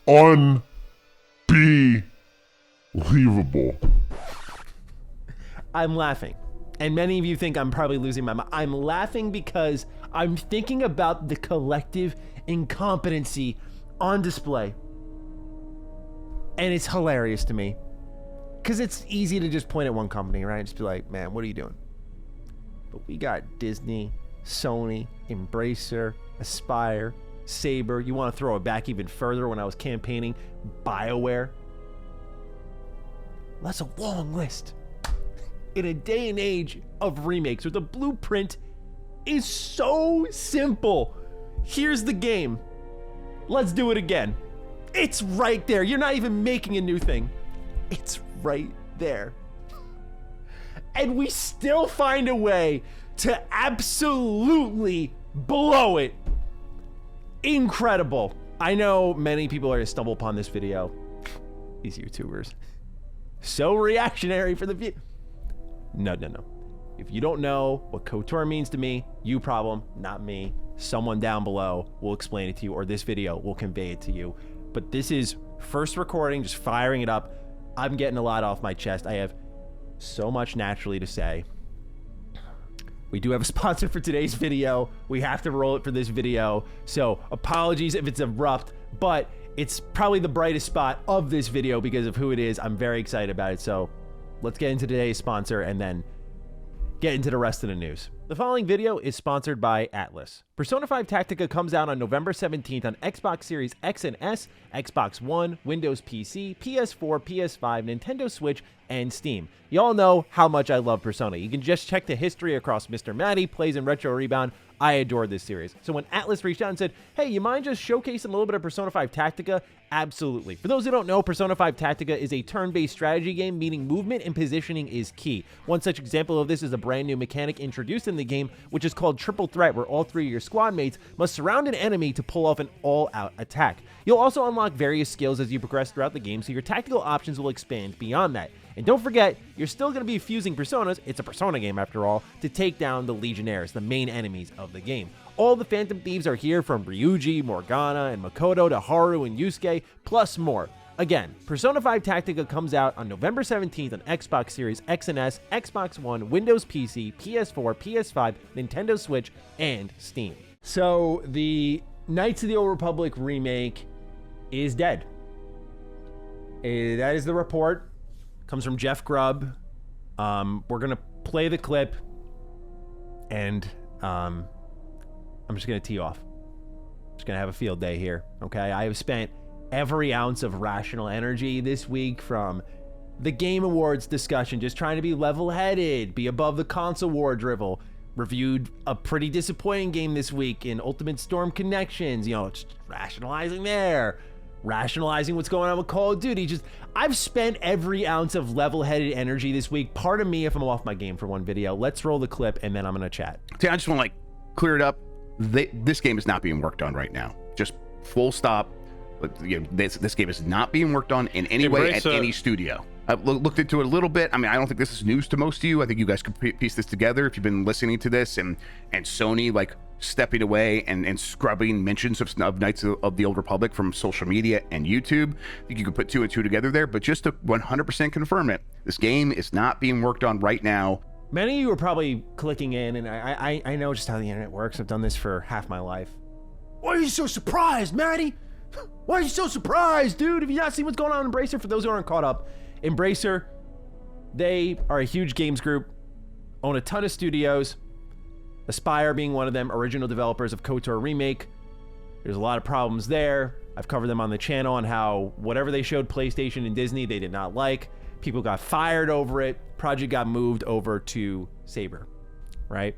Unbelievable. I'm laughing. And many of you think I'm probably losing my mind. I'm laughing because I'm thinking about the collective incompetency on display. And it's hilarious to me. Because it's easy to just point at one company, right? Just be like, man, what are you doing? But we got Disney, Sony, Embracer, Aspire, Saber. You want to throw it back even further when I was campaigning BioWare? That's a long list. In a day and age of remakes where the blueprint is so simple. Here's the game. Let's do it again. It's right there. You're not even making a new thing. It's right there. And we still find a way to absolutely blow it. Incredible. I know many people are going to stumble upon this video. These YouTubers. So reactionary for the view. No. If you don't know what KOTOR means to me, you problem, not me. Someone down below will explain it to you, or this video will convey it to you. But this is first recording, just firing it up. I'm getting a lot off my chest. I have so much naturally to say. We do have a sponsor for today's video. We have to roll it for this video. So apologies if it's abrupt, but it's probably the brightest spot of this video because of who it is. I'm very excited about it. So let's get into today's sponsor and then get into the rest of the news. The following video is sponsored by Atlas. Persona 5 Tactica comes out on November 17th on Xbox Series X and S, Xbox One, Windows PC, PS4, PS5, Nintendo Switch, and Steam. Y'all know how much I love Persona. You can just check the history across MrMattyPlays and Retro Rebound. I adore this series. So when Atlas reached out and said, hey, you mind just showcasing a little bit of Persona 5 Tactica? Absolutely. For those who don't know, Persona 5 Tactica is a turn-based strategy game, meaning movement and positioning is key. One such example of this is a brand new mechanic introduced in the game, which is called Triple Threat, where all three of your squad mates must surround an enemy to pull off an all-out attack. You'll also unlock various skills as you progress throughout the game, so your tactical options will expand beyond that. And don't forget, you're still going to be fusing personas, it's a Persona game after all, to take down the Legionnaires, the main enemies of the game. All the Phantom Thieves are here, from Ryuji, Morgana, and Makoto to Haru and Yusuke, plus more. Again, Persona 5 Tactica comes out on November 17th on Xbox Series X and S, Xbox One, Windows PC, PS4, PS5, Nintendo Switch, and Steam. So the Knights of the Old Republic remake is dead. That is the report. Comes from Jeff Grubb. We're gonna play the clip, and I'm just gonna tee off. Just gonna have a field day here, okay? I have spent every ounce of rational energy this week from the Game Awards discussion, just trying to be level-headed, be above the console war drivel. Reviewed a pretty disappointing game this week in Ultimate Storm Connections, you know, just rationalizing there. Rationalizing what's going on with Call of Duty. Just, I've spent every ounce of level-headed energy this week. Pardon me if I'm off my game for one video. Let's roll the clip, and then I'm gonna chat. See, I just want to clear it up. This game is not being worked on right now. Just full stop. You know, this game is not being worked on in any way at any studio. I've looked into it a little bit. I mean, I don't think this is news to most of you. I think you guys could piece this together if you've been listening to this, and Sony stepping away and scrubbing mentions of Knights of the Old Republic from social media and YouTube. I think you can put two and two together there, but just to 100% confirm it, this game is not being worked on right now. Many of you are probably clicking in, and I know just how the internet works. I've done this for half my life. Why are you so surprised, Matty? Why are you so surprised, dude? Have you not seen what's going on in Embracer? For those who aren't caught up, Embracer, they are a huge games group, own a ton of studios, Aspire being one of them, original developers of KOTOR Remake. There's a lot of problems there. I've covered them on the channel on how whatever they showed PlayStation and Disney, they did not like. People got fired over it. Project got moved over to Saber, right?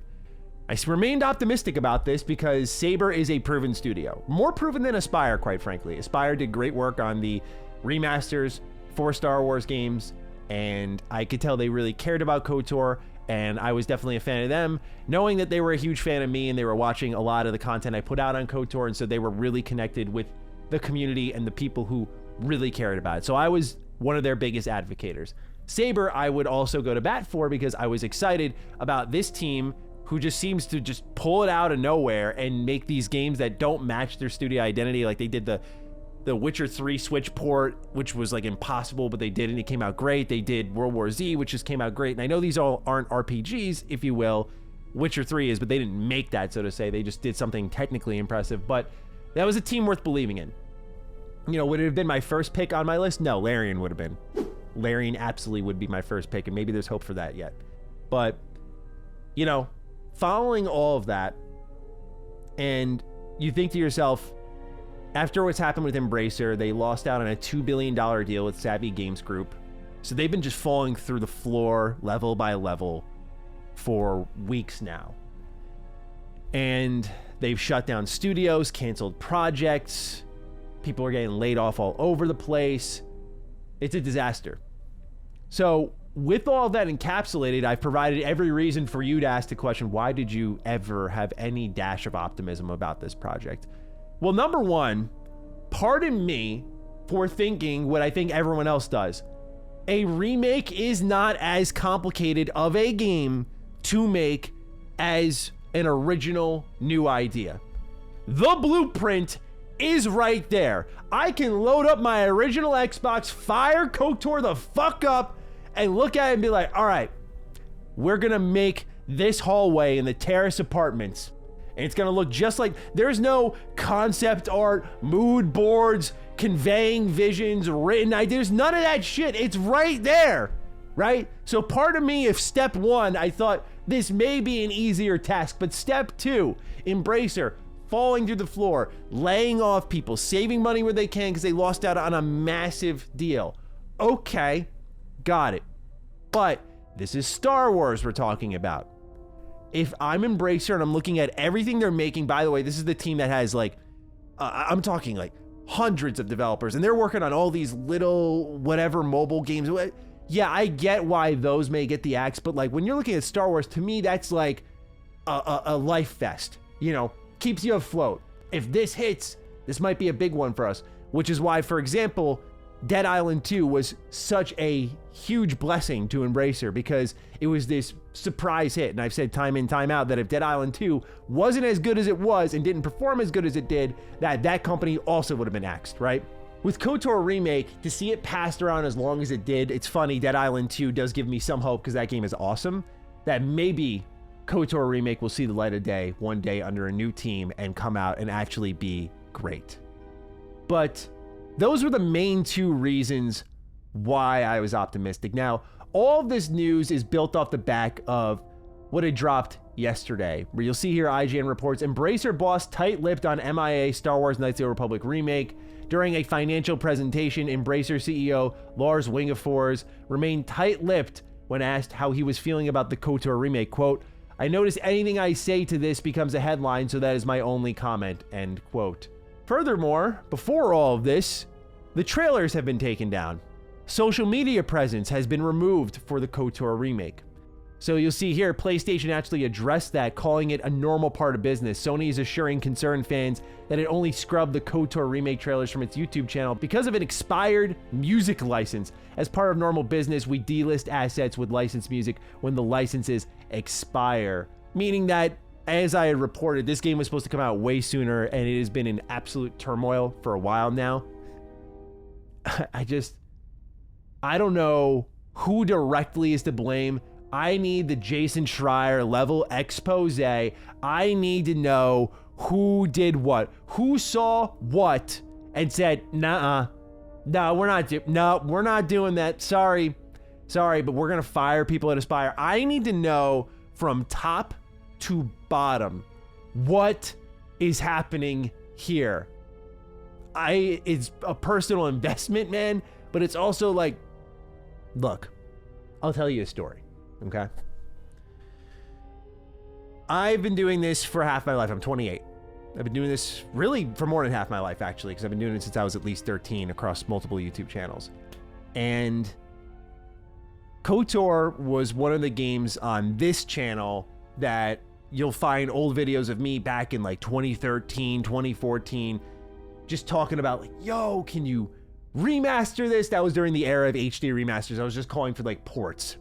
I remained optimistic about this because Saber is a proven studio. More proven than Aspire, quite frankly. Aspire did great work on the remasters for Star Wars games, and I could tell they really cared about KOTOR, and I was definitely a fan of them, knowing that they were a huge fan of me and they were watching a lot of the content I put out on KOTOR, and so they were really connected with the community and the people who really cared about it. So I was one of their biggest advocates. Saber, I would also go to bat for because I was excited about this team who just seems to just pull it out of nowhere and make these games that don't match their studio identity. Like they did the Witcher 3 Switch port, which was like impossible, but they did, and it came out great. They did World War Z, which just came out great. And I know these all aren't RPGs, if you will. Witcher 3 is, but they didn't make that, so to say. They just did something technically impressive, but that was a team worth believing in. You know, would it have been my first pick on my list? No, Larian would have been. Larian absolutely would be my first pick, and maybe there's hope for that yet. But, you know, following all of that, and you think to yourself, after what's happened with Embracer, they lost out on a $2 billion deal with Savvy Games Group. So they've been just falling through the floor level by level for weeks now. And they've shut down studios, canceled projects. People are getting laid off all over the place. It's a disaster. So with all that encapsulated, I've provided every reason for you to ask the question, why did you ever have any dash of optimism about this project? Well, number one, pardon me for thinking what I think everyone else does. A remake is not as complicated of a game to make as an original new idea. The blueprint is right there. I can load up my original Xbox, fire KOTOR the fuck up, and look at it and be like, all right, we're gonna make this hallway in the terrace apartments, and it's gonna look just like, there's no concept art, mood boards, conveying visions, written ideas, none of that shit. It's right there, right? So part of me, if step one, I thought this may be an easier task, but step two, Embracer, falling through the floor, laying off people, saving money where they can because they lost out on a massive deal. Okay, got it. But this is Star Wars we're talking about. If I'm Embracer and I'm looking at everything they're making, by the way, this is the team that has like, I'm talking like hundreds of developers, and they're working on all these little whatever mobile games. Yeah, I get why those may get the axe, but like when you're looking at Star Wars, to me, that's like a life vest, you know, keeps you afloat. If this hits, this might be a big one for us, which is why, for example, Dead Island 2 was such a huge blessing to Embracer because it was this surprise hit. And I've said time in, time out that if Dead Island 2 wasn't as good as it was and didn't perform as good as it did, that company also would have been axed, right? With KOTOR Remake, to see it passed around as long as it did, it's funny, Dead Island 2 does give me some hope because that game is awesome, that maybe KOTOR Remake will see the light of day one day under a new team and come out and actually be great. But those were the main two reasons why I was optimistic. Now, all of this news is built off the back of what had dropped yesterday, where you'll see here IGN reports, Embracer boss tight-lipped on MIA Star Wars Knights of the Old Republic remake. During a financial presentation, Embracer CEO Lars Wingefors remained tight-lipped when asked how he was feeling about the KOTOR remake. Quote, I notice anything I say to this becomes a headline, so that is my only comment, end quote. Furthermore, before all of this, the trailers have been taken down. Social media presence has been removed for the KOTOR remake. So you'll see here, PlayStation actually addressed that, calling it a normal part of business. Sony is assuring concerned fans that it only scrubbed the KOTOR remake trailers from its YouTube channel because of an expired music license. As part of normal business, we delist assets with licensed music when the licenses expire. Meaning that, as I had reported, this game was supposed to come out way sooner, and it has been in absolute turmoil for a while now. I don't know who directly is to blame. I need the Jason Schreier level expose. I need to know who did what, who saw what and said, no, we're not doing that. Sorry, but we're going to fire people at Aspire. I need to know from top to bottom what is happening here. It's a personal investment, man, but it's also like, look, I'll tell you a story. Okay. I've been doing this for half my life. I'm 28. I've been doing this really for more than half my life, actually, because I've been doing it since I was at least 13 across multiple YouTube channels. And KOTOR was one of the games on this channel that you'll find old videos of me back in like 2013, 2014, just talking about like, yo, can you remaster this. That was during the era of HD remasters. I was just calling for like ports.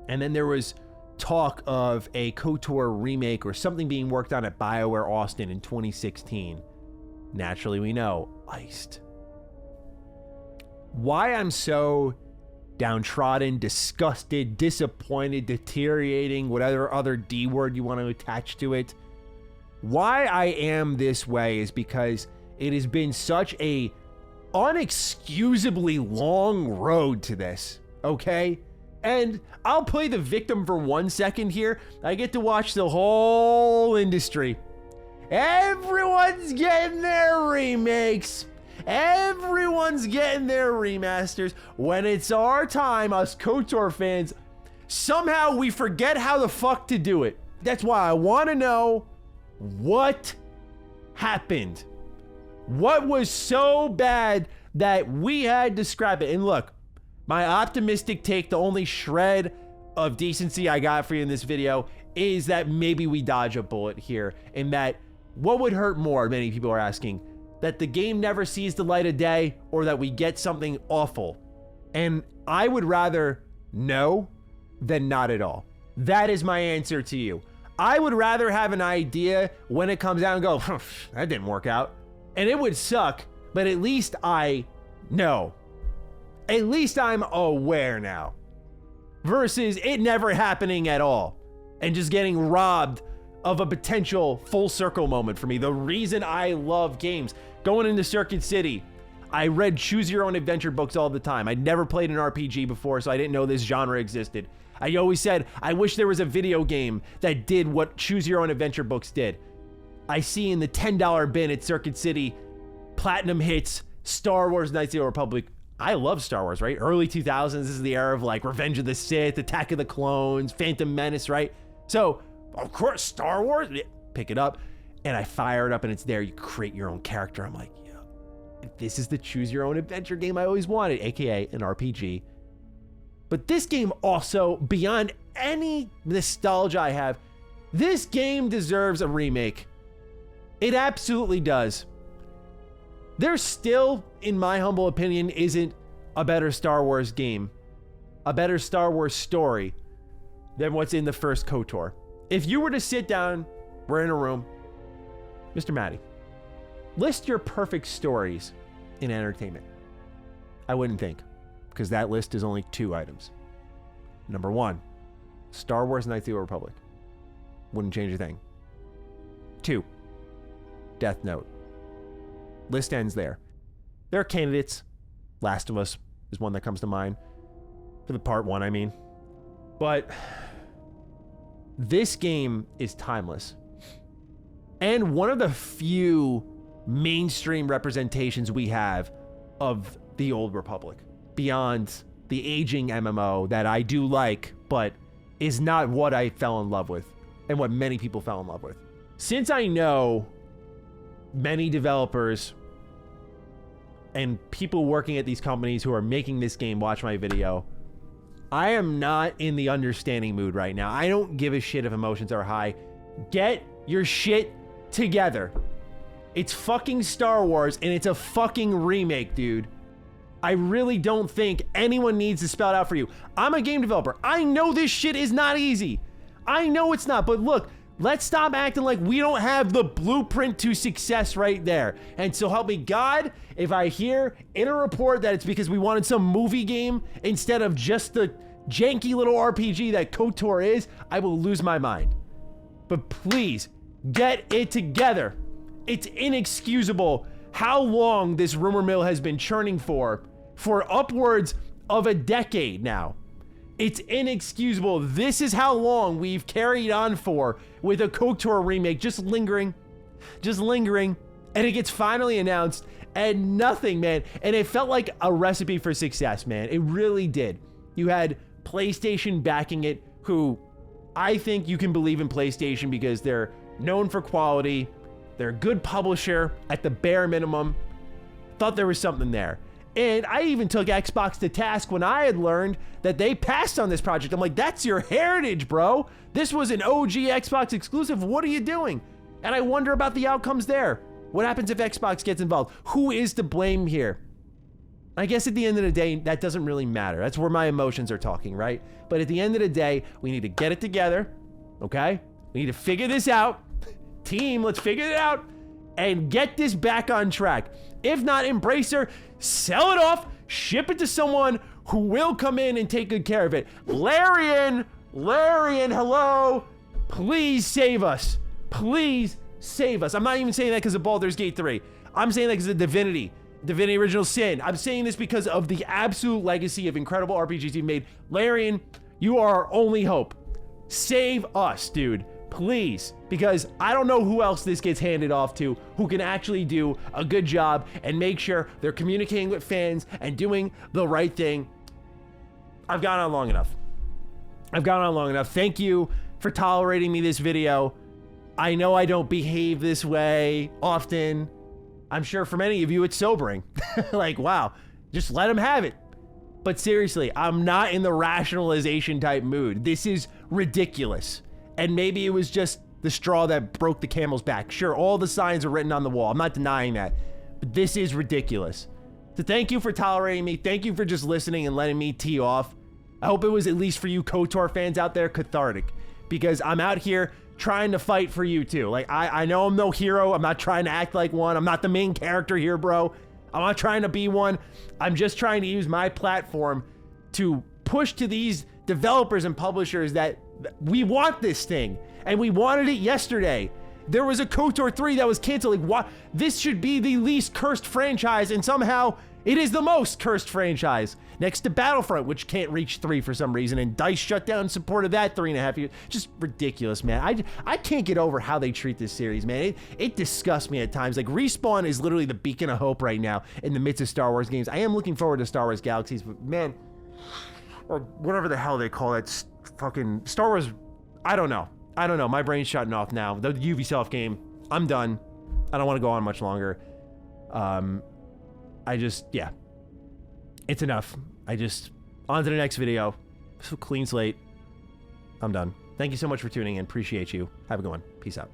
And then there was talk of a KOTOR remake or something being worked on at BioWare Austin in 2016. Naturally, we know, iced. Why I'm so downtrodden, disgusted, disappointed, deteriorating, whatever other D word you want to attach to it. Why I am this way is because it has been such a unexcusably long road to this, okay? And I'll play the victim for 1 second here. I get to watch the whole industry. Everyone's getting their remakes. Everyone's getting their remasters. When it's our time, us KOTOR fans, somehow we forget how the fuck to do it. That's why I want to know what happened. What was so bad that we had to scrap it? And look, my optimistic take, the only shred of decency I got for you in this video, is that maybe we dodge a bullet here, and that what would hurt more, many people are asking, that the game never sees the light of day or that we get something awful. And I would rather no than not at all. That is my answer to you. I would rather have an idea when it comes out and go, that didn't work out. And it would suck, but at least I know. At least I'm aware now. Versus it never happening at all and just getting robbed of a potential full circle moment for me. The reason I love games, going into Circuit City, I read choose your own adventure books all the time. I'd never played an RPG before, so I didn't know this genre existed. I always said, I wish there was a video game that did what choose your own adventure books did. I see in the $10 bin at Circuit City, platinum hits, Star Wars Knights of the Republic. I love Star Wars, right? Early 2000s, this is the era of like Revenge of the Sith, Attack of the Clones, Phantom Menace, right? So, of course, Star Wars, pick it up, and I fire it up and it's there. You create your own character. I'm like, yeah, this is the choose your own adventure game I always wanted, AKA an RPG. But this game also, beyond any nostalgia I have, this game deserves a remake. It absolutely does. There still, in my humble opinion, isn't a better Star Wars game, a better Star Wars story than what's in the first KOTOR. If you were to sit down, we're in a room, Mr. Matty, list your perfect stories in entertainment. I wouldn't think, because that list is only 2 items. Number 1, Star Wars Knights of the Republic. Wouldn't change a thing. 2, Death Note. List ends there. There are candidates. Last of Us is one that comes to mind. For the part 1, I mean. But this game is timeless. And one of the few mainstream representations we have of the old Republic. Beyond the aging MMO that I do like, but is not what I fell in love with. And what many people fell in love with. Since I know many developers and people working at these companies who are making this game watch my video, I am not in the understanding mood right now. I don't give a shit if emotions are high. Get your shit together. It's fucking Star Wars and it's a fucking remake, dude. I really don't think anyone needs to spell it out for you. I'm a game developer. I know this shit is not easy. I know it's not, but look, let's stop acting like we don't have the blueprint to success right there. And so help me God, if I hear in a report that it's because we wanted some movie game instead of just the janky little RPG that KOTOR is, I will lose my mind. But please, get it together. It's inexcusable how long this rumor mill has been churning for upwards of a decade now. It's inexcusable. This is how long we've carried on for with a KOTOR remake, just lingering, and it gets finally announced, and nothing, man. And it felt like a recipe for success, man. It really did. You had PlayStation backing it, who I think you can believe in PlayStation because they're known for quality. They're a good publisher at the bare minimum. Thought there was something there. And I even took Xbox to task when I had learned that they passed on this project. I'm like, that's your heritage, bro. This was an OG Xbox exclusive. What are you doing? And I wonder about the outcomes there. What happens if Xbox gets involved? Who is to blame here? I guess at the end of the day, that doesn't really matter. That's where my emotions are talking, right? But at the end of the day, we need to get it together, okay? We need to figure this out. Team, let's figure it out and get this back on track. If not, Embracer, sell it off, ship it to someone who will come in and take good care of it. Larian, hello? Please save us. Please save us. I'm not even saying that because of Baldur's Gate 3. I'm saying that because of Divinity Original Sin. I'm saying this because of the absolute legacy of incredible RPGs you've made. Larian, you are our only hope. Save us, dude. Please. Because I don't know who else this gets handed off to who can actually do a good job and make sure they're communicating with fans and doing the right thing. I've gone on long enough. Thank you for tolerating me this video. I know I don't behave this way often. I'm sure for many of you it's sobering. Like, wow, just let them have it. But seriously, I'm not in the rationalization type mood. This is ridiculous. And maybe it was just the straw that broke the camel's back. Sure, all the signs are written on the wall. I'm not denying that. But this is ridiculous. So thank you for tolerating me. Thank you for just listening and letting me tee off. I hope it was, at least for you KOTOR fans out there, cathartic. Because I'm out here trying to fight for you too. Like, I know I'm no hero. I'm not trying to act like one. I'm not the main character here, bro. I'm not trying to be one. I'm just trying to use my platform to push to these developers and publishers that we want this thing. And we wanted it yesterday. There was a KOTOR 3 that was canceled. Like, what? This should be the least cursed franchise, and somehow it is the most cursed franchise. Next to Battlefront, which can't reach 3 for some reason, and DICE shut down support of that 3.5 years. Just ridiculous, man. I can't get over how they treat this series, man. It disgusts me at times. Like, Respawn is literally the beacon of hope right now in the midst of Star Wars games. I am looking forward to Star Wars Galaxies, but man, or whatever the hell they call it, fucking Star Wars, I don't know. My brain's shutting off now. The Ubisoft game, I'm done. I don't want to go on much longer. Yeah. It's enough. On to the next video. So clean slate. I'm done. Thank you so much for tuning in. Appreciate you. Have a good one. Peace out.